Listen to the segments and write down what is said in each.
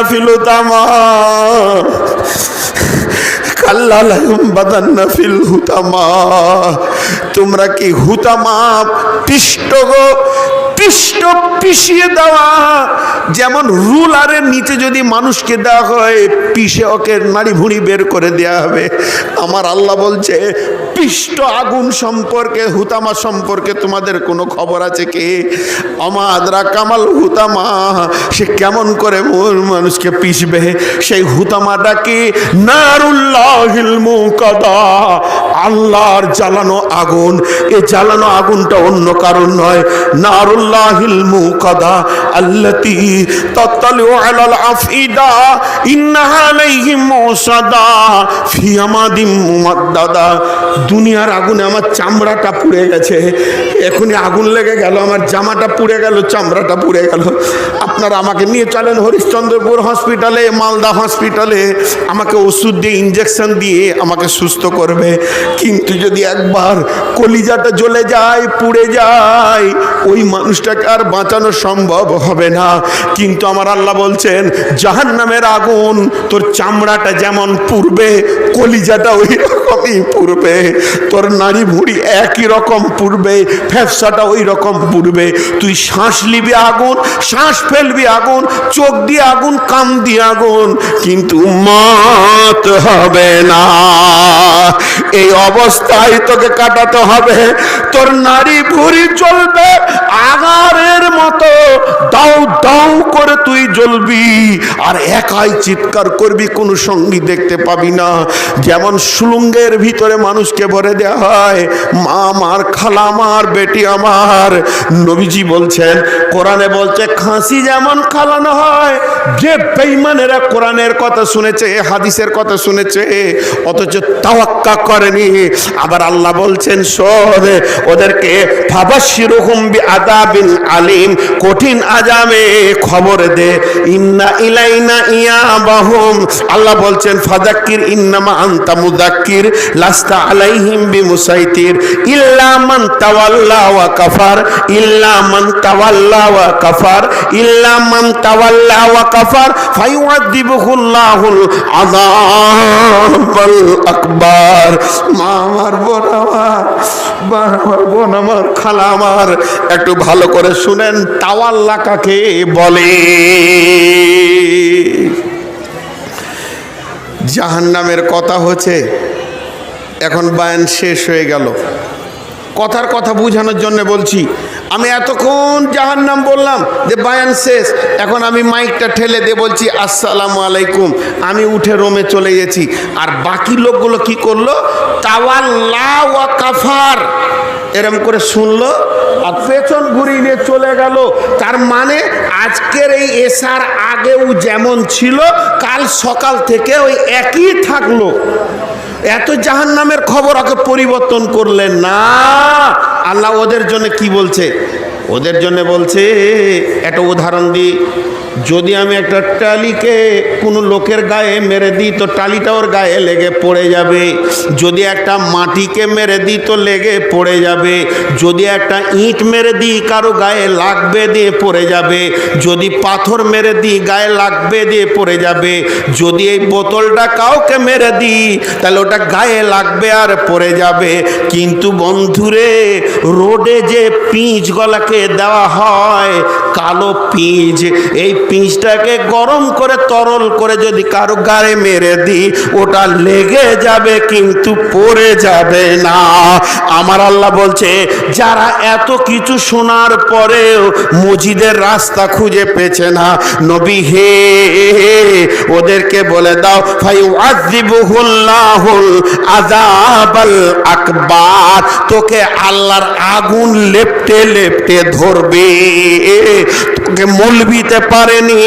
Feel হুতামা কাল্লা লায়ানবাযান্না feel হুতামা। তোমরা কি হুতামা পিষ্ট গো, পিষ্ট পিষিয়ে দেওয়া, যেমন রুলারের নিচে যদি মানুষকে দেওয়া হয় পিষে ওকে নাড়ি ভুঁড়ি বের করে দেওয়া হবে। আমার আল্লাহ বলছে পিষ্ট আগুন সম্পর্কে, হুতামা সম্পর্কে তোমাদের কোনো খবর আছে কি? আমাদরা কামাল হুতামা, সে কেমন করে মানুষকে পিষবে? সেই হুতামাটা কি? নারুল্লাহিল মুকাদা, আল্লাহর জ্বালানো আগুন। এই জ্বালানো আগুনটা অন্য কারণ নয়, নারুল্লাহিল মুকাদা আল্লাতী তাতালিউ আলাল আফইদা ইন্নাহা আলাইহিম মুসাদা ফি আমাদিম মুমাদ্দাদা। দুনিয়ার আগুনে আমার চামড়াটা পুড়ে গেছে, এখনই আগুন লেগে গেল, আমার জামাটা পুড়ে গেল, চামড়াটা পুড়ে গেল। আপনারা আমাকে নিয়ে চলেন হরিশ্চন্দ্রপুর হসপিটালে, মালদা হসপিটালে, আমাকে ওষুধ দিয়ে ইঞ্জেকশন দিয়ে আমাকে সুস্থ করবে। কিন্তু যদি একবার কলিজাটা জ্বলে যায়, পুড়ে যায়, ওই মানুষটাকে আর বাঁচানো সম্ভব হবে না। কিন্তু আমার আল্লাহ বলছেন জাহান্নামের আগুন তোর চামড়াটা যেমন পুড়বে, কলিজাটা ওই রকমই পুড়বে, তোর নাড়ি ভুঁড়ি একই রকম পুড়বে, ফ্যাপসাটা ওই রকম পুড়বে। তুই শ্বাস নিবি আগুন, শ্বাস ফেলবি আগুন, চোখ দিয়ে আগুন, কান দিয়ে আগুন, কিন্তু মত হবে না। এই অবস্থায় তোকে কাটাতে হবে। তোর নাড়ি ভুঁড়ি জ্বলবে আগারের মতো, দাউ দাউ করে তুই জ্বলবি, আর একাই চিৎকার করবি, কোনো সঙ্গী দেখতে পাবি না। যেমন সুলুঙ্গের ভিতরে মানুষকে ভরে দেওয়া হয়, মা আমার, খালা আমার, বেটি আমার। নবীজি বলছেন, কোরআনে বলছে খাসি যেমন খালানো হয়। যে বেঈমানেরা কোরআনের কথা শুনেছে, হাদিসের কথা শুনেছে, অথচ তাওয়াক্কা করেনি, আবার আল্লাহ বলছেন শোন, ওদেরকে ফাবাশশিরহুম বিআযাবিন আলিম, কঠিন আযাবে খবর দে। ইন্না ইলাইনা ইয়াবাহুম, আল্লাহ বলছেন ফাযাক্কির ইন্নামা আনতা মুযাক্কির লাস্তা আলাইহিম বিমুসাইতির ইল্লা মান তাওয়াল্লা ওয়া কাফার, ইল্লা মান তাওয়াল্লা ওয়া কাফার, ইল্লা মান তাওয়াল্লা ওয়া কাফার ফায়ুআযিবুহুল্লাহুল আযাবাল আকবার। মা আমার, বোন আমার, বোন আমার, খালা আমার, একটু ভালো করে শুনেন তাওয়াল্লা কাকে বলে। জাহান্নামের কথা হচ্ছে, এখন বায়ান শেষ হয়ে গেল। কথার কথা বোঝানোর জন্য বলছি। আমি এতক্ষণ জাহান্নাম বললাম যে বায়ান শেষ, এখন আমি মাইকটা ঠেলে দিয়ে বলছি আসসালামু আলাইকুম, আমি উঠে রোমে চলে গেছি। আর বাকি লোকগুলো কি করলো? তাওয়াল্লা ওয়া কাফার এরম করে শুনলো আর পেছন ঘুরিয়ে নিয়ে চলে গেল। তার মানে আজকের এই এশার আগেও যেমন ছিল, কাল সকাল থেকে ওই একই থাকলো। এত জাহান্নামের খবর ওকে পরিবর্তন করলেন না। আল্লাহ ওদের জন্য কি বলছে? ওদের জন্য বলছে, একটা উদাহরণ দিই, যদি আমি একটা টালিকে কোনো লোকের গায়ে মেরে দিই তো টালিটা ওর গায়ে লেগে পড়ে যাবে। যদি একটা মাটিকে মেরে দিই তো লেগে পড়ে যাবে। যদি একটা ইট মেরে দিই কারো গায়ে লাগবে, দিয়ে পড়ে যাবে। যদি পাথর মেরে দিই গায়ে লাগবে, দিয়ে পড়ে যাবে। যদি এই বোতলটা কাউকে মেরে দিই তাহলে ওটা গায়ে লাগবে আর পড়ে যাবে। কিন্তু বন্ধুরে, রোডে যে পিচ গলাকে দেওয়া হয়, কালো পিচ, এই পিচটাকে গরম করে তরল করে যদি কারো গায়ে মেরে দিই ওটা লেগে যাবে কিন্তু পড়ে যাবে না। আমার আল্লাহ বলছে, যারা এত কিছু শোনার পরেও মসজিদের রাস্তা খুঁজে পেছে না, নবী হে ওদেরকে বলে দাও ফায়ুআযিবুহুল্লাহুল আযাবাল আকবার, তোকে আল্লাহর আগুন লেপটে লেপটে ধরবে। তোকে মৌলবিতে পারেনি,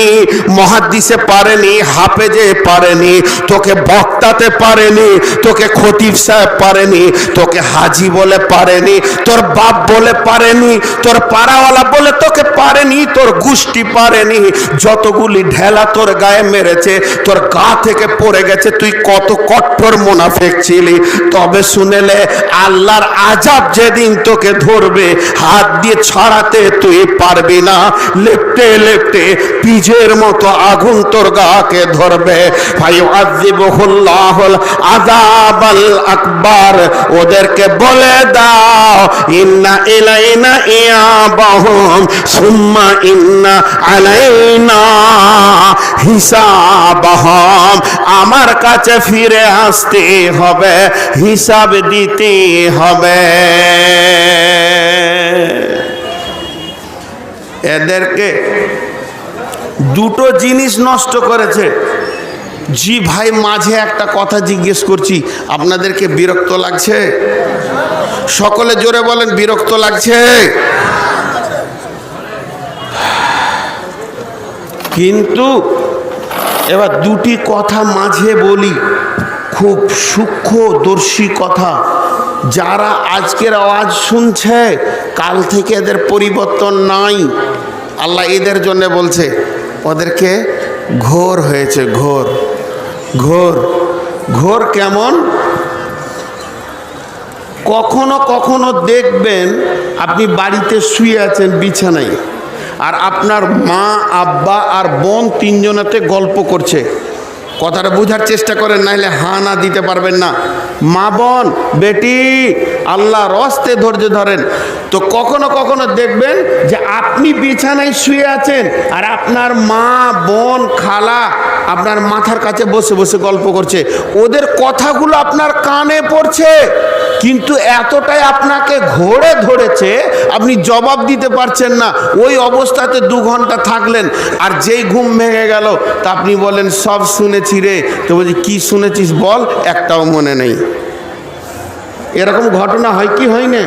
মুহাদ্দিসে পারেনি, হাফেজে পারেনি, তোকে বক্তাতে পারেনি, তোকে খতিব সাহেব পারেনি, তোকে হাজি বলে পারেনি, তোর বাপ বলে পারেনি, তোর পাড়াওয়ালা বলে তোকে পারেনি, তোর গোষ্ঠী পারেনি। যতগুলি ঢেলা তোর গায়ে মেরেছে, তোর গা থেকে পড়ে গেছে, তুই কত কঠোর মুনাফিক ছিলি। তবে শুনেলে আল্লাহর আযাব যেদিন তোকে ধরবে, হাত দিয়ে ছড়াতে তুই পারবি না, লেপটে লেপটে পিজের মতো আগুন তোর গাকে ধরবে। ফায়ুআযিবুহুল্লাহুল আযাবাল আকবার, ওদেরকে বলে দাও ইন্না ইলাইনা ইয়াবাহুম সুম্মা ইন্না আলাইনা হিসাবাহুম, আমার কাছে ফিরে আসতে হবে, হিসাব দিতে হবে। এদেরকে দুটো জিনিস নষ্ট করেছে। জি ভাই, মাঝে একটা কথা জিজ্ঞেস করছি, আপনাদেরকে বিরক্ত লাগছে? সকলে জোরে বলেন, বিরক্ত লাগছে? কিন্তু এবার দুটি কথা মাঝে বলি, খুব সূক্ষ্মদর্শী কথা। যারা আজকের আওয়াজ শুনছে, কাল থেকে এদের পরিবর্তন নাই। আল্লাহ এদের জন্য বলছে, ওদেরকে ঘোর হয়েছে, ঘোর। ঘোর ঘোর কেমন? কখনো কখনো দেখবেন আপনি বাড়িতে শুয়ে আছেন বিছানায়, আর আপনার মা, আব্বা আর বোন তিনজনেতে গল্প করছে। কথাটা বোঝার চেষ্টা করেন, নাহলে হা না দিতে পারবেন না। মা, বোন, বেটি, আল্লাহর রাস্তে ধৈর্য ধরেন। তো কখনো কখনো দেখবেন যে আপনি বিছানায় শুয়ে আছেন, আর আপনার মা, বোন, খালা আপনার মাথার কাছে বসে বসে গল্প করছে। ওদের কথাগুলো আপনার কানে পড়ছে, কিন্তু এতটাই আপনাকে ঘোরে ধরেছে, আপনি জবাব দিতে পারছেন না। ওই অবস্থাতে 2 ঘন্টা থাকলেন, আর যেই ঘুম ভেঙে গেল তা আপনি বলেন সব শুনেছি রে। তো বলছি, কি শুনেছিস বল? একটাও মনে নেই। এরকম ঘটনা হয় কি হয় না?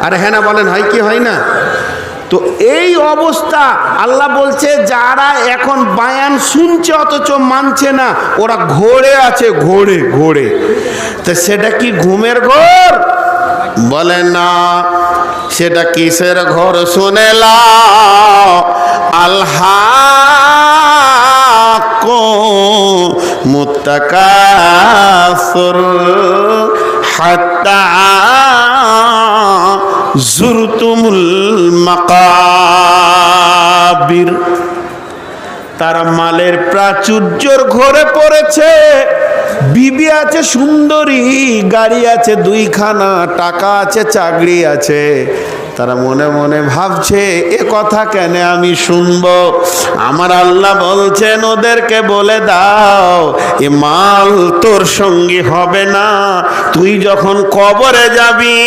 আরে হ্যাঁ না বলেন, হয় কি হয় না? তো এই অবস্থা। আল্লাহ বলছে যারা এখন বায়ান শুনছে অথচ মানছে না, ওরা ঘোরে আছে, ঘোরে ঘোরে। তো সেটা কি ঘুমের ঘোর? বলে না। সেটা কিসের ঘোর? শুনে লাও, আলহাক্কু মুত্তাকাসির হাত্তা যুরতুমুল মাকাবির। তারা মালের প্রাচুর্যের ঘরে পড়েছে। বিবি আছে সুন্দরী, গাড়ি আছে 2খানা, টাকা আছে, চাকরি আছে। তারা মনে মনে ভাবছে, এ কথা কেন আমি শুনবো? আমার আল্লাহ বলছেন ওদেরকে বলে দাও, এ মাল তোর সঙ্গী হবে না। তুই যখন কবরে যাবি,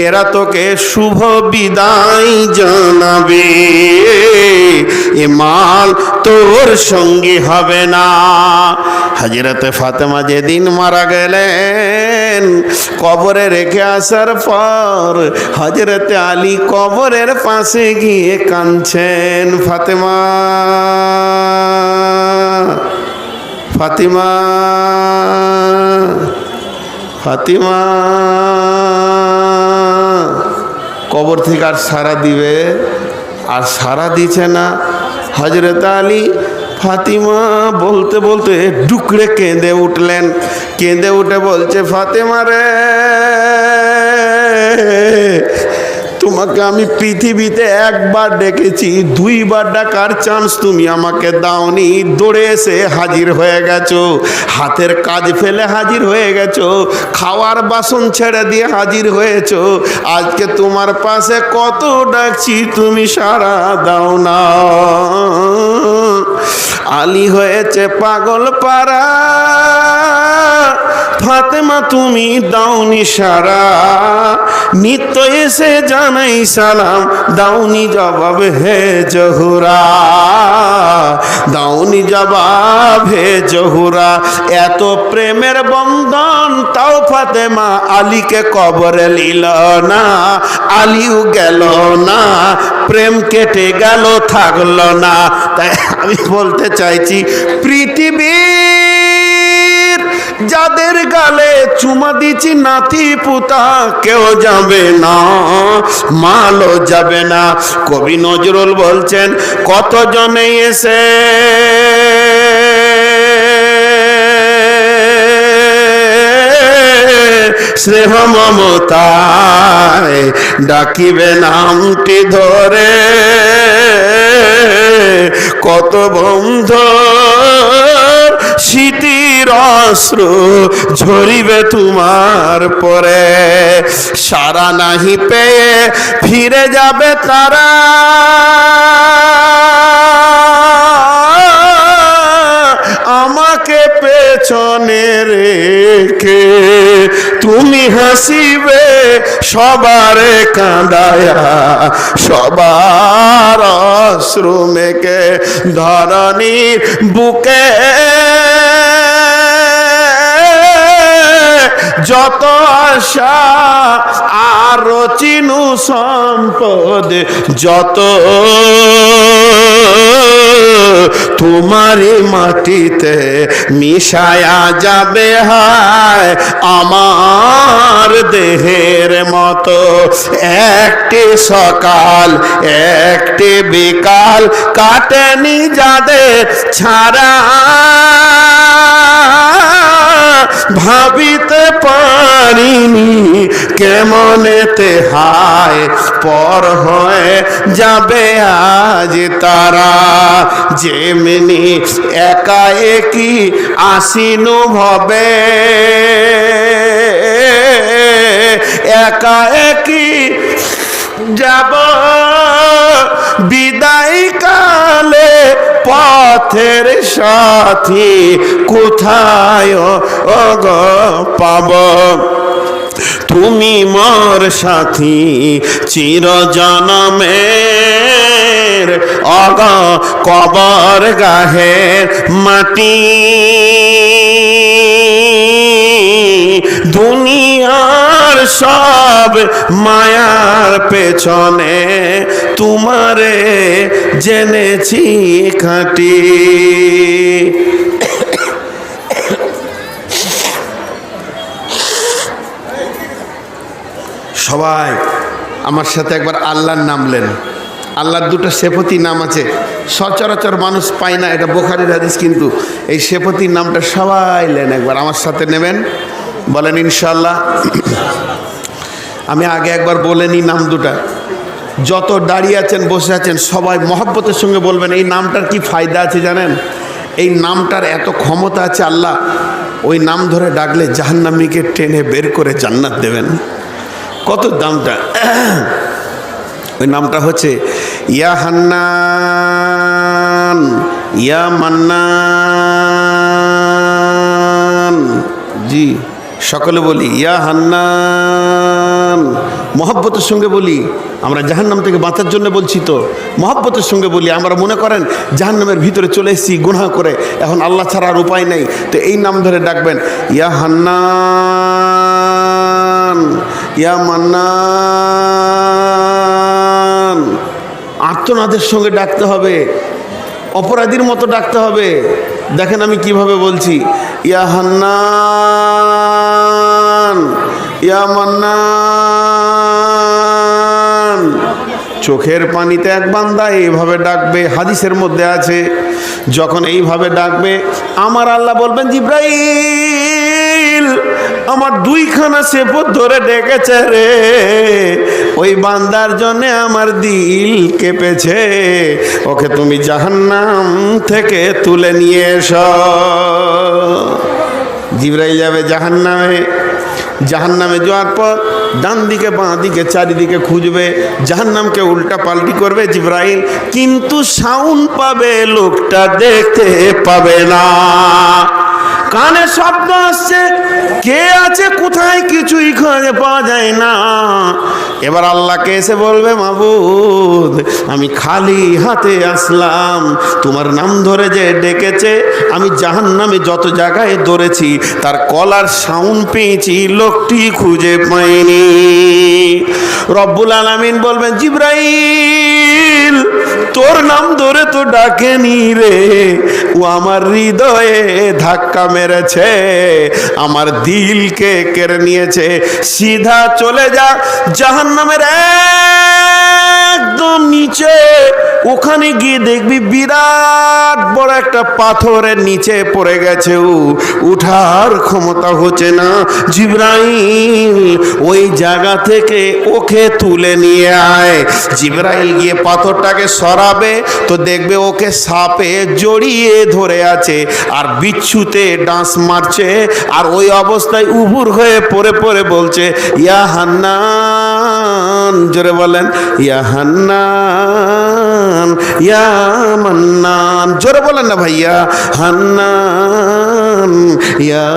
এরা তোকে শুভ বিদায় জানাবে। এ মাল তোর সঙ্গী হবে না। হযরত ফাতেমা যেদিন মারা গেলেন, কবরে রেখে আসার পর হযরত আলী কবরের পাশে গিয়ে কাঁদছেন। ফাতেমা, ফাতিমা, ফাতিমা। কবর থেকে আর সারা দিবে, আর সারা দিছে না। হযরত আলী ফাতিমা বলতে বলতে ডুকরে কেঁদে উঠলেন। কেঁদে উঠে বলছে, ফাতেমা রে, তোমাকে আমি পৃথিবীতে একবার ডেকেছি, 2বার ডাকার চান্স তুমি আমাকে দাওনি। দৌড়ে এসে হাজির হয়ে গেছো, হাতের কাজ ফেলে হাজির হয়ে গেছো, খাওয়ার বাসন ছেড়ে দিয়ে হাজির হয়েছো। আজকে তোমার পাশে কত ডাকছি, তুমি সাড়া দাও না। আলী হয়েছে পাগল পারা, ফাতেমা তুমি দাওনি সারা। নিত্য এসে জানাই সালাম, দাওনি জবাব হে জহুরা, দাওনি জবাব হে জহুরা। এত প্রেমের বন্ধন, তাও ফাতেমা আলীকে কবরে নিল না। আলীও গেল না, প্রেম কেটে গেল, থাকলো না। তাই আমি বলতে চাইছি, পৃথিবীর যাদের গালে চুমা দিচ্ছি নাতি পুতা, কেউ যাবে না, মালও যাবে না। কবি নজরুল বলছেন, কত জনে এসে স্নেহ মমতায় ডাকিবে নামটি ধরে, কত বন্ধু স্মৃতির অশ্রু ঝরিবে তোমার পরে। সারা নাহি পেয়ে ফিরে যাবে তারা, আমাকে পেছনে রেখে তুমি হাসিবে সবারে কাঁদায়া, সবার অশ্রু মেকে ধরণীর বুকে। যত আশা আর চিনু সম্পদ, যত তোমারই মাটিতে মিশায়া যাবে হায় আমার দেহের মতো। একটি সকাল একটি বিকাল কাটেনি যাদের ছাড়া, ভাবিতে পারিনি কেমনেতে হায় পর হয়ে যাবে আজ তারা। যেমনি একা একই আসিনু ভবে, একা একই যাব বিদায় কালে, পথের সাথী কোথায় অগ পাব। তুমি মোর সাথী চির জনমের, অগ কবর গাহের মাটি। দুনিয়ার সব মায়ার পেছনে তোমারে জেনেছি খাঁটি। সবাই আমার সাথে একবার আল্লাহর নাম নেন। আল্লাহর দুটো সেফতি নাম আছে, সচরাচর মানুষ পায় না, এটা বুখারীর হাদিস, কিন্তু এই সেফতির নামটা সবাই নেন একবার আমার সাথে নেবেন, বলেন ইনশাআল্লাহ। আমি আগে একবার বলে নিই নাম দুটা। যত দাঁড়িয়ে আছেন বসে আছেন সবাই মহব্বতের সঙ্গে বলবেন এই নামটার কি ফায়দা আছে জানেন? এই নামটার এত ক্ষমতা আছে, আল্লাহ ওই নাম ধরে ডাকলে জাহান্নামীকে টেনে বের করে জান্নাত দেবেন। কত দামটা! ওই নামটা হচ্ছে ইয়া হান্নান, ইয়া মান্নান। জি, সকলে বলি ইয়া হান্নান, মহব্বতের সঙ্গে বলি। আমরা জাহান্নাম থেকে বাঁচার জন্য বলছি তো, মহব্বতের সঙ্গে বলি। আমরা মনে করেন জাহান্নামের ভিতরে চলে এসেছি গুনাহ করে, এখন আল্লাহ ছাড়া আর উপায় নেই, তো এই নাম ধরে ডাকবেন ইয়া হান্নান, ইয়া মান্নান। আর্তনাদের সঙ্গে ডাকতে হবে, অপরাধীর মতো ডাকতে হবে। দেখেন আমি কিভাবে বলছি, ইয়া হান্নান, ইয়া মান্নান। চোখের পানিতে এক বান্দা এইভাবে ডাকবে, হাদিসের মধ্যে আছে, যখন এইভাবে ডাকবে আমার আল্লাহ বলবেন জিব্রাইল আমার দুইখানা সেপত ধরে ডেকেছে রে, ওই বান্দার জন্য আমার দিল কেঁপেছে, ওকে তুমি জাহান্নাম থেকে তুলে নিয়ে এসো। জিব্রাইল যাবে জাহান্নামে, জাহান্নামে যাওয়ার পর ডান দিকে বাঁ দিকে চারিদিকে খুঁজবে, জাহান্নামকে উল্টা পাল্টি করবে জিব্রাইল, কিন্তু সাউন্ড পাবে, লোকটা দেখতে পাবে না। কানে শব্দ আসছে, কে আছে কোথায় কিছুই খুঁজে পাওয়া যায় না। এবার আল্লাহকে এসে বলবে মাবুদ আমি খালি হাতে আসলাম, তোমার নাম ধরে যে ডেকেছে আমি জাহান্নামে যত জায়গায় দৌড়েছি তার কলার সাউন্ড পেয়েছি, লোকটি খুঁজে পাইনি। রব্বুল আলামিন বলবেন জিব্রাইল তোর নাম ধরে তো ডাকেনি রে, ও আমার হৃদয়ে ধাক্কা মেরেছে, আমার দিলকে কেড়ে নিয়েছে। সিধা চলে যা জাহান্নামের একদম নিচে, ওখানে গিয়ে দেখবি বিরাট বড় একটা পাথরের নিচে পড়ে গেছে, উঠার ক্ষমতা হচ্ছে না। জিবরাইল ওই জায়গা থেকে ওকে তুলে নিয়ে আয়। জিবরাইল গিয়ে পাথরটাকে সরাবে তো দেখবে ওকে সাপে জড়িয়ে ধরে আছে আর বিচ্ছুতে ডাঁস মারছে, আর ওই অবস্থায় উবুর হয়ে পড়ে পড়ে বলছে ইয়া হান্নান, জোরে বলেন ইয়া হান্নান ইয়া মান্নান, জোরে বলেন না ভাইয়া, হান্নান ইয়া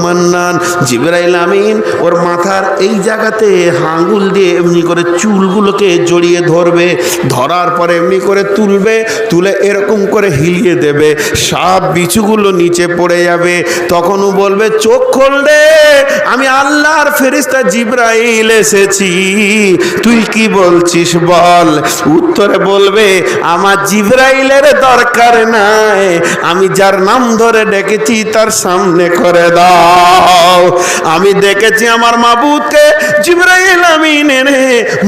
মান্নান। জিবরাইল আমিন ওর মাথার এই জায়গাতে আঙ্গুল দিয়ে এমনি করে চুলগুলোকে জড়িয়ে ধরবে, ধরার পরে এমনি করে তুলবে, তুলে এরকম করে হিলিয়ে দেবে, সাপ বিছুগুলো নিচে পড়ে যাবে। তখন ও বলবে চোখ খোল রে, আমি আল্লাহর ফেরেশতা জিবরাইল এসেছি, তুই কি বলছিস বল। উত্তরে বলবে আমার জিবরাইলের দরকার নাই, আমি যার নাম ধরে ডেকেছি তার সামনে করে দাও। আমি দেখেছি আমার মাবুদকে, জিবরাইল আমিন এনে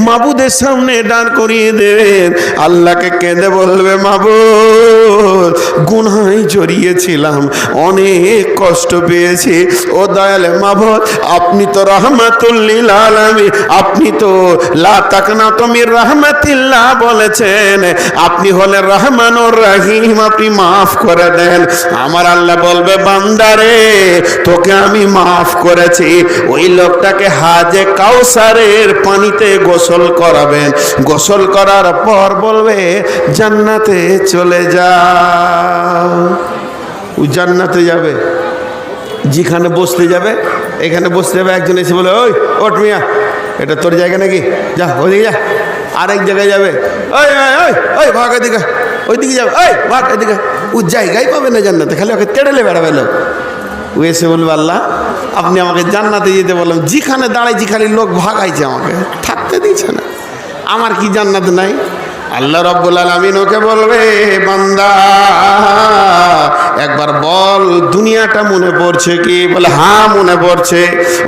মাবুদের সামনে দাঁড় করিয়ে দেবেন। আল্লাহকে কেঁদে বলবে মাবুদ গুনাহে জড়িয়েছিলাম, অনেক কষ্ট পেয়েছি, ও দয়ালে মাবুদ আপনি তো রহমাতুল লিল আলামিন, আপনি তো লা তাকনাতু মির রাহমাতিল্লাহ বলেছেন, আপনি হলেন রহমানুর রহিম, আপনি মাফ করে দেন। আমার আল্লাহ বলবে বান্দারে তোকে আমি মাফ করেছি। ওই লোকটাকে হাজে কাউসারের পানিতে গোসল করাবেন, গোসল করার পর বলবে জান্নাতে চলে যাও। ও জান্নাতে যাবে, যেখানে বসতে যাবে এখানে বসতে যাবে, একজন এসে বলে ওই ওঠ মিয়া এটা তোর জায়গা নাকি, যা ওইদিকে যা। আরেক জায়গায় যাবে, ওই ওই ওই ভাগ এদিকে, ওইদিকে যাবে, ওই ভাগ এদিকে। ও জায়গায় পাবে না জান্নাতে, খালি ওকে তেড়েলে বেড়াবে লোক। ও এসে বলবে আল্লাহ আপনি আমাকে জান্নাতে যেতে বললাম, যেখানে দাঁড়াইছি খালি লোক ভাগাইছে, আমাকে থাকতে দিচ্ছে না, আমার কি জান্নাত নাই? আল্লাহ রাব্বুল আলামিন ওকে বলবে বান্দা একবার বল দুনিয়াটা মনে পড়ছে কি? বলে হ্যাঁ মনে পড়ছে।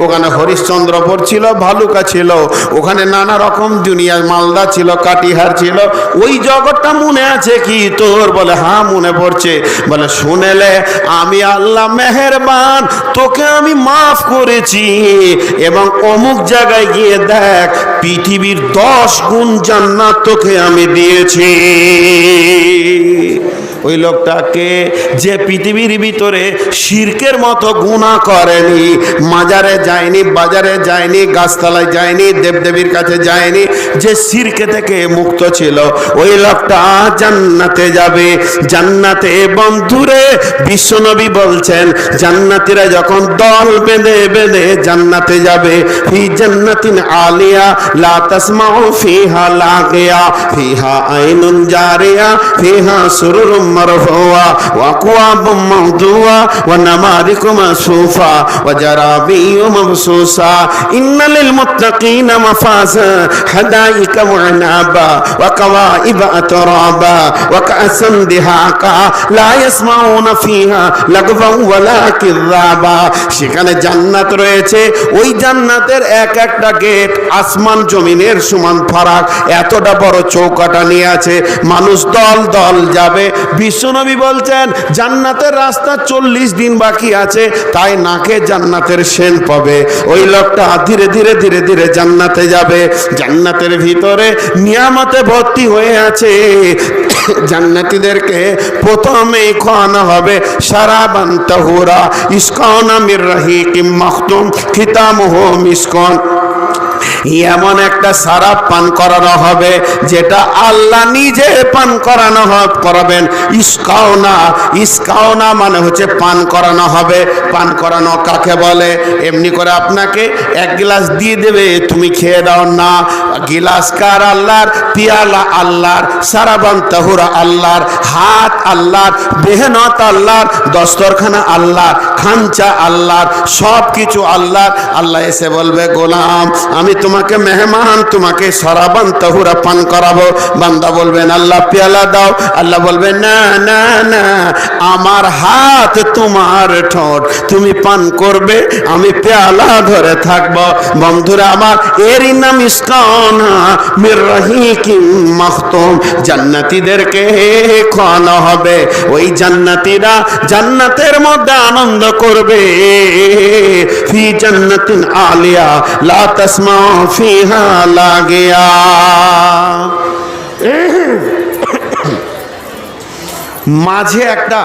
ওখানে হরিশ্চন্দ্রপুর ছিল, ভালুকা ছিল, ওখানে নানা রকম দুনিয়ার মালদা ছিল, কাটিহার ছিল, ওই জগৎটা মনে আছে কি তোর? বলে হ্যাঁ মনে পড়ছে। বলে শুনেলে আমি আল্লাহ মেহেরবান, তোকে আমি মাফ করেছি, এবং অমুক জায়গায় গিয়ে দেখ পৃথিবীর 10 গুণ জান্নাত তোকে আমি দিয়েছি। ওই লোকটাকে যে পৃথিবীর ভিতরে শিরকের মতো গুনাহ করেনি, মাজারে যায়নি, বাজারে যায়নি, গাছতলায় যায়নি, দেবদেবীর কাছে যায়নি, যে শিরকে থেকে মুক্ত ছিল, ওই লোকটা জান্নাতে যাবে। জান্নাতে বন্ধুরে বিশ্বনবী বলছেন জান্নাতীরা যখন দল বেঁধে বেঁধে জান্নাতে যাবে, ফি জান্নাতিন আলিয়া লা তাসমাউ ফিহা লাগিয়া ফিহা আইনুন জারিয়া ফিহা সুরুরুম মারফুয়া ওয়া আকওয়াবুম মাওদুয়া ওয়া নামারিকু মাসফুফা ওয়া জারাবিয়্যু মাবসুসা ইন্নাল লিল মুত্তাকিনা মাফাজা হাদাইকা ওয়া আনাবা ওয়া কাওয়াইবা আতরাবা ওয়া কা'সান দিহাকা লা ইয়াসমাউনা ফিহা লাগওয়া ওয়ালা কিযাবা। সেখানে জান্নাত রয়েছে, ওই জান্নাতের এক একটা গেট আসমান জমিনের সমান ফারাক, এতটা বড় চৌকাটা নিয়ে আছে, মানুষ দল দল যাবে। বিশ্বনবী বলছেন জান্নাতের রাস্তা 40 দিন বাকি আছে, তাই নাকে জান্নাতের সেন্ট পাবে। ওই লোকটা ধীরে ধীরে ধীরে ধীরে জান্নাতে যাবে। জান্নাতের ভিতরে নিয়ামতে ভর্তি হয়ে আছে। জান্নাতীদেরকে প্রথমেই খাওয়ানো হবে শারাবান তাহুরা ইসকাউনা মির রাহিকিম মাখতুম খিতামুহু মিসকন। এমন একটা সারাপ পান করানো হবে যেটা আল্লাহ নিজে পান করানো করাবেন। ইসকাউনা, ইসকাউনা মানে হচ্ছে পান করানো হবে। পান করানো কাকে বলে? এমনি করে আপনাকে এক গ্লাস দিয়ে দেবে, তুমি খেয়ে দাও না। গিলাস কার? আল্লাহর। পিয়ালা আল্লাহর। সারাবান তাহুরা আল্লাহর। হাত আল্লাহর। মেহনত আল্লাহর। দস্তরখানা আল্লাহর। খাঞ্চা আল্লাহর। সব কিছু আল্লাহর। আল্লাহ এসে বলবে গোলাম আমি তোমাকে মেহমান, তোমাকে শরাবান তাহুরা পান করাবো। বান্দা বলবেন আল্লাহ পেয়ালা দাও। আল্লাহ বলবেন না না না, আমার হাত তোমার ঠোঁট, তুমি পান করবে, আমি পেয়ালা ধরে থাকবো। বন্ধুরা আমার, এরই নাম ইসকানা মির রহিকিম মাখতুম। জান্নাতীদেরকে খাওয়ানো হবে, ওই জান্নাতীরা জান্নাতের মধ্যে আনন্দ করবে। ফি জান্নাতিন আলিয়া লা তাসমাউ ফিহা লাগিয়া। মাঝে একটা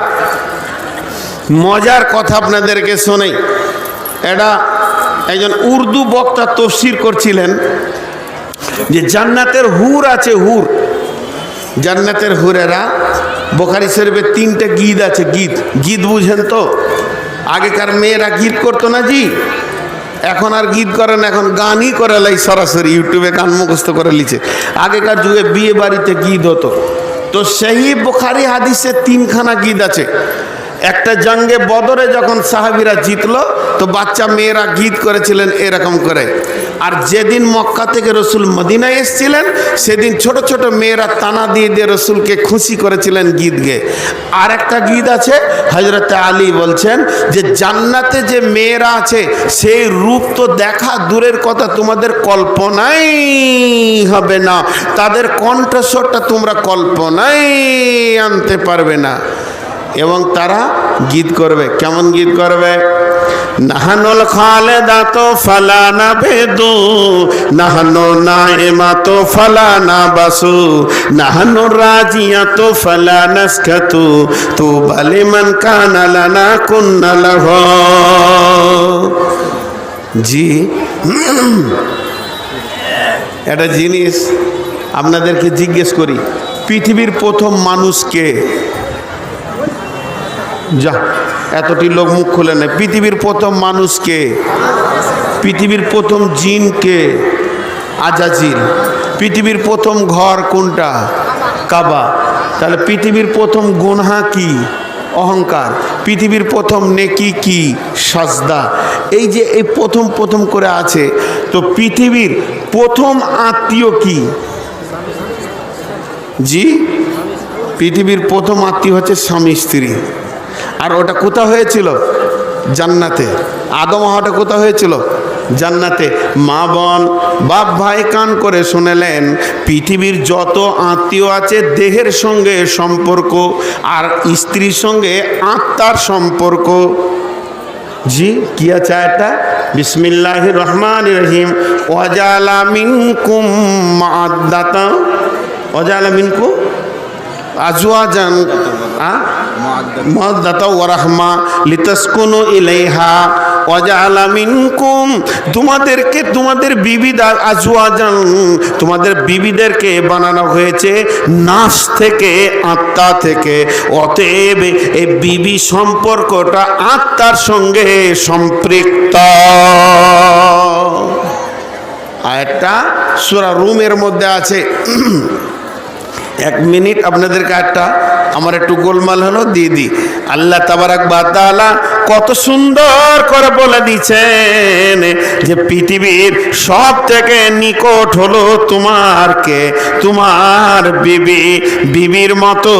মজার কথা আপনাদেরকে শোনাই। এটা একজন উর্দু বক্তা তফসির করছিলেন যে জান্নাতের হুর আছে, হুর, জান্নাতের হুরেরা। বুখারী শরীফে 3টে গীত আছে। গীত, গীত বুঝেন তো? আগেকার মেয়েরা গীত করতো না জি, এখন আর গীত করে না, এখন গানই করে লাই, সরাসরি ইউটিউবে গান মুখস্থ করে লিছে। আগেকার যুগে বিয়ে বাড়িতে গীত হতো। তো সেই বুখারী হাদিসে 3খানা গীত আছে। একটা জঙ্গে বদরে যখন সাহাবীরা জিতলো, তো বাচ্চা মেয়েরা গীত করেছিলেন এরকম করে। আর যেদিন মক্কা থেকে রসুল মদিনায় এসেছিলেন, সেদিন ছোট ছোট মেয়েরা তানা দিয়ে দিয়ে রসুলকে খুশি করেছিলেন গীত গেয়ে। আর একটা গীত আছে, হযরত আলী বলছেন যে জান্নাতে যে মেয়েরা আছে, সেই রূপ তো দেখা দূরের কথা, তোমাদের কল্পনাই হবে না, তাদের কণ্ঠস্বরটা তোমরা কল্পনাই আনতে পারবে না। এবং তারা গীত করবে। কেমন গীত করবে? নাহানুল খালেদাতো ফালানা বেদু, নাহানু নাইমাতো ফালানা বাসু, নাহানু রাজিয়াতো ফালানাসকাতু, তুবা লিমান কানা লানা কুন্না লাহু। জি, একটা জিনিস আপনাদেরকে জিজ্ঞেস করি, পৃথিবীর প্রথম মানুষকে, যা এতটি লোক মুখ খুলে নেয়, পৃথিবীর প্রথম মানুষকে, পৃথিবীর প্রথম জিনকে, আজাজিল। পৃথিবীর প্রথম ঘর কোনটা? কাবা। তাহলে পৃথিবীর প্রথম গুনাহ কি? অহংকার। পৃথিবীর প্রথম নেকি কি? সাজদা। এই যে এই প্রথম প্রথম করে আছে, তো পৃথিবীর প্রথম আত্মীয় কি? জি, পৃথিবীর প্রথম আত্মীয় হচ্ছে স্বামী স্ত্রী। আর ওটা কোথা হয়েছিল? জান্নাতে। আদম হাওয়াটা কোথা হয়েছিল? জান্নাতে। মা বোন, বাপ ভাই কান করে শুনেলেন, পৃথিবীর যত আত্মীয় আছে দেহের সঙ্গে সম্পর্ক, আর স্ত্রীর সঙ্গে আত্মার সম্পর্ক। জি, কি আছে এটা? বিসমিল্লাহির রহমানির রহিম। ওয়াজালা মিনকুম মাআদ্দাতা, ওয়াজালা মিনকুম আজওয়াজান মাওয়াদ্দাতা ওয়া রাহমা লিতাসকুনু ইলাইহা, ওয়াজালা মিনকুম, তোমাদেরকে তোমাদের বিবিদার আজওয়াজান, তোমাদের বিবিদেরকে বানানো হয়েছে নাস থেকে, আত্মা থেকে। অতএব এই বিবি সম্পর্কটা আত্মার সঙ্গে সম্পৃক্ত। আয়াতটা সূরা রুমের মধ্যে আছে। 1 মিনিট আপনাদেরকে একটা আমার একটু গোলমাল হলো দিয়ে দিই। আল্লাহ তাবারাক ওয়া তাআলা কত সুন্দর করে বলে দিচ্ছেন যে পৃথিবীর সব থেকে নিকট হলো তোমার কে? তোমার বিবি। বিবির মতো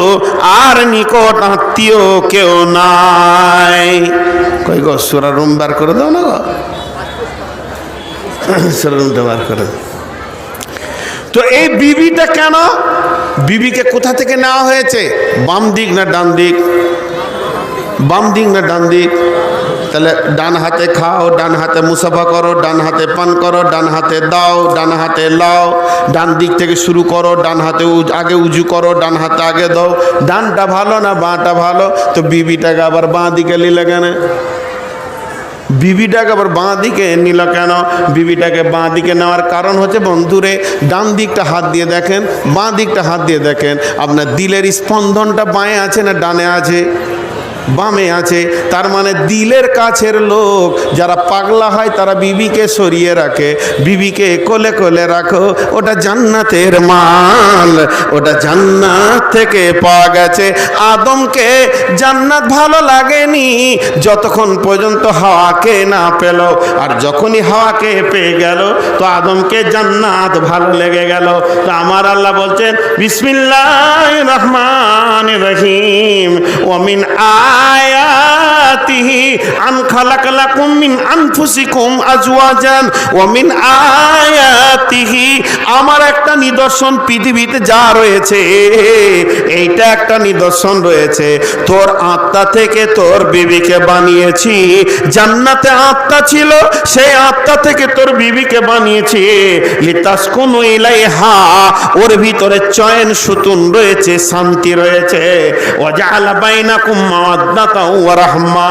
আর নিকট আত্মীয় কেউ নাই। কই গো, সূরা রুম বার করে দাও না গো, সূরা রুমটা বার করে। তো এই বিবিটা কেন? বিবিকে কোথা থেকে নেওয়া হয়েছে? বাম দিক না ডান দিক? বাম দিক না ডান দিক? তাহলে ডান হাতে খাও, ডান হাতে মুসাফা করো, ডান হাতে পান করো, ডান হাতে দাও, ডান হাতে লাও, ডান দিক থেকে শুরু করো, ডান হাতে আগে উজু করো, ডান হাতে আগে দাও। ডানটা ভালো না বাঁটা ভালো? তো বিবিটাকে আবার বাঁ দিকে নিলে কেন? বিবিটাকে আবার বাঁ দিকে নিল কেন? বিবিটাকে বাঁ দিকে নেওয়ার কারণ হচ্ছে, বন্ধুরে, ডান দিকটা হাত দিয়ে দেখেন, বাঁ দিকটা হাত দিয়ে দেখেন, আপনার দিলের স্পন্দনটা বাঁয়ে আছে না ডানে আছে? বামে আছে। তার মানে দিলের কাছের লোক যারা পাগলা হয় তারা বিবিকে সরিয়ে রাখে, বিবিকে কোলে কোলে রাখো, ওটা জান্নাতের মাল, ওটা জান্নাত থেকে পাওয়া গেছে। আদমকে জান্নাত ভালো লাগেনি যতক্ষণ পর্যন্ত হাওয়াকে না পেল, আর যখনই হাওয়াকে পেয়ে গেল তো আদমকে জান্নাত ভালো লেগে গেল। তো আমার আল্লাহ বলছেন বিসমিল্লাহির রহমানির রহিম, ওয়া মিন আয়াতিহি আন খালাকা লাকুম মিন আনফুসিকুম আজওয়াজান ওয়া মিন আয়াতিহি, আমার একটা নিদর্শন পৃথিবীতে যা রয়েছে এইটা একটা নিদর্শন রয়েছে, তোর আত্মা থেকে তোর বিবিকে বানিয়েছি। জান্নাতে আত্মা ছিল, সেই আত্মা থেকে তোর বিবিকে বানিয়েছি। লিতাসকুনু ইলাইহা, ওর ভিতরে চয়ন সুতুন রয়েছে, শান্তি রয়েছে। ওয়া জাআলা বাইনাকুম মাওয়াদ্দাতাও ওয়া রাহমা।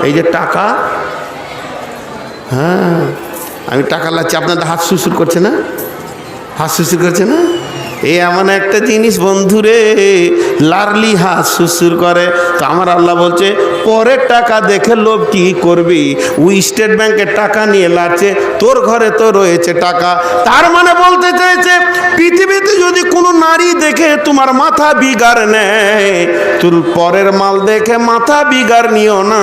এই যে টাকা, হ্যাঁ আমি টাকা লাচ্ছি, আপনাদের হাত সুসুর করছে না? হাত সুসুর করছে না? এই এমন একটা জিনিস বন্ধুরে, লারলি হাত সুসুর করে। তো আমার আল্লাহ বলছে পরের টাকা দেখে লোভ কি করবি? ওই স্টেট ব্যাংকের টাকা নিয়ে লাচ্ছে, তোর ঘরে তো রয়েছে টাকা। তার মানে বলতে চাইছে পৃথিবীতে যদি কোনো নারী দেখে তোমার মাথা বিগাড় নেয়, তোর পরের মাল দেখে মাথা বিগাড় নিও না।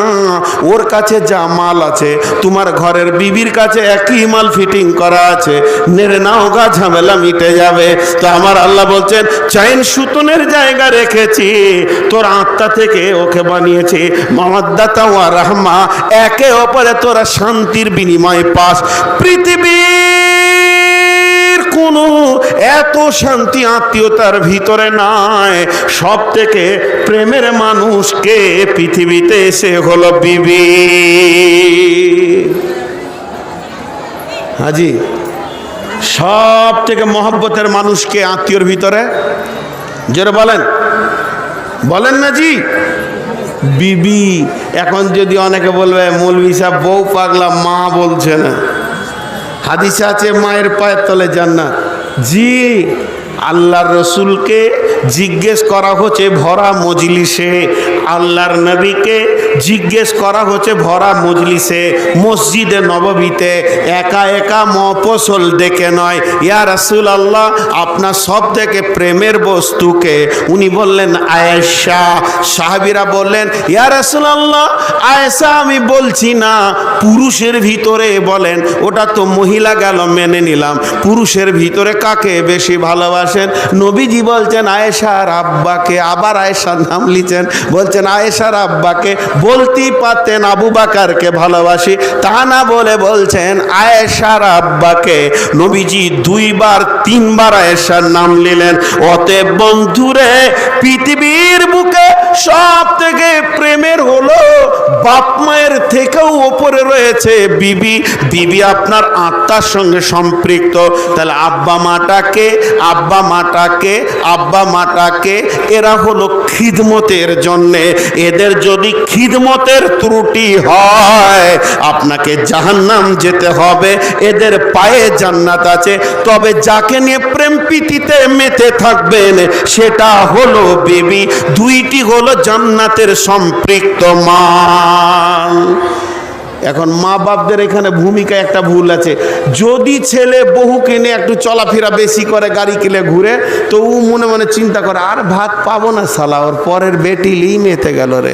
ওর কাছে যা মাল আছে তোমার ঘরের বিবির কাছে একই মাল ফিটিং করা আছে, নেড়ে নাও গা, ঝামেলা মিটে যাবে। তো আমার আল্লাহ বলছেন চাইন সুতনের জায়গা রেখেছি, তোর আত্মা থেকে ওকে বানিয়েছি মাওয়াদ্দাতা ওয়া রাহমা, একে অপরে তোরা শান্তির বিনিময় পাস। পৃথিবীর কোনো এত শান্তি আত্মীয়তার ভিতরে নাই। সব থেকে প্রেমের মানুষকে পৃথিবীতে এসে হলো বিবি। হাজি, সব থেকে মহব্বতের মানুষকে আত্মীয়র ভিতরে, যারা বলেন বলেন না জি, বিবি। এখন যদি অনেকে বলবে মৌলভী সাহেব বউ পাগলা, মা বলছে না, হাদিসে আছে মায়ের পায়ের তলে জান্নাত। জি, আল্লাহর রসুলকে জিজ্ঞেস করা হচ্ছে ভরা মজলিসে, আল্লাহর নবীকে জিজ্ঞেস করা হচ্ছে ভরা মজলিসে, মসজিদে নববীতে, একা একা মফসল ডেকে নয়। ইয়া রাসূলুল্লাহ, আপনার সব থেকে প্রেমের বস্তুকে? উনি বললেন আয়েশা। সাহাবীরা বললেন ইয়া রাসূলুল্লাহ, আয়েশা আমি বলছি না, পুরুষের ভিতরে বলেন। ওটা তো মহিলা গেল, মেনে নিলাম। পুরুষের ভিতরে কাকে বেশি ভালোবাসেন? নবীজি বলছেন আয়েশার আব্বাকে। আবার আয়েশার নাম লিখেন, বলছেন আয়েশার আব্বাকে। বলতেই পারতেন আবু বাকারকে ভালোবাসি, তা না বলে বলছেন আয়েশার আব্বাকে। নবীজি দুইবার তিনবার আয়েশার নাম নিলেন। অতএব বন্ধুরে, পৃথিবীর বুকে সব থেকে প্রেমের হলো বাপ মায়ের থেকেও ওপরে রয়েছে বিবি। বিবি আপনার আত্মার সঙ্গে সম্পৃক্ত। তাহলে আব্বা মাটাকে, আব্বা মাটাকে, আব্বা মাটাকে, এরা হলো খিদমতের জন্যে। এদের যদি খিদমতের ত্রুটি হয় আপনাকে জাহান্নাম যেতে হবে, এদের পায়ে জান্নাত আছে। তবে যাকে নিয়ে প্রেম প্রীতিতে মেতে থাকবেন সেটা হলো বিবি। দুইটি হলো জান্নাতের সম্পৃক্ত মাল। এখন মা বাপদের এখানে ভূমিকা একটা ভুল আছে। যদি ছেলে বহু কিনে একটু চলাফেরা বেশি করে, গাড়ি কিনে ঘুরে, তো ও মনে মনে চিন্তা করে আর ভাত পাবো না, সালা ওর পরের বেটিলেই মেতে গেল রে।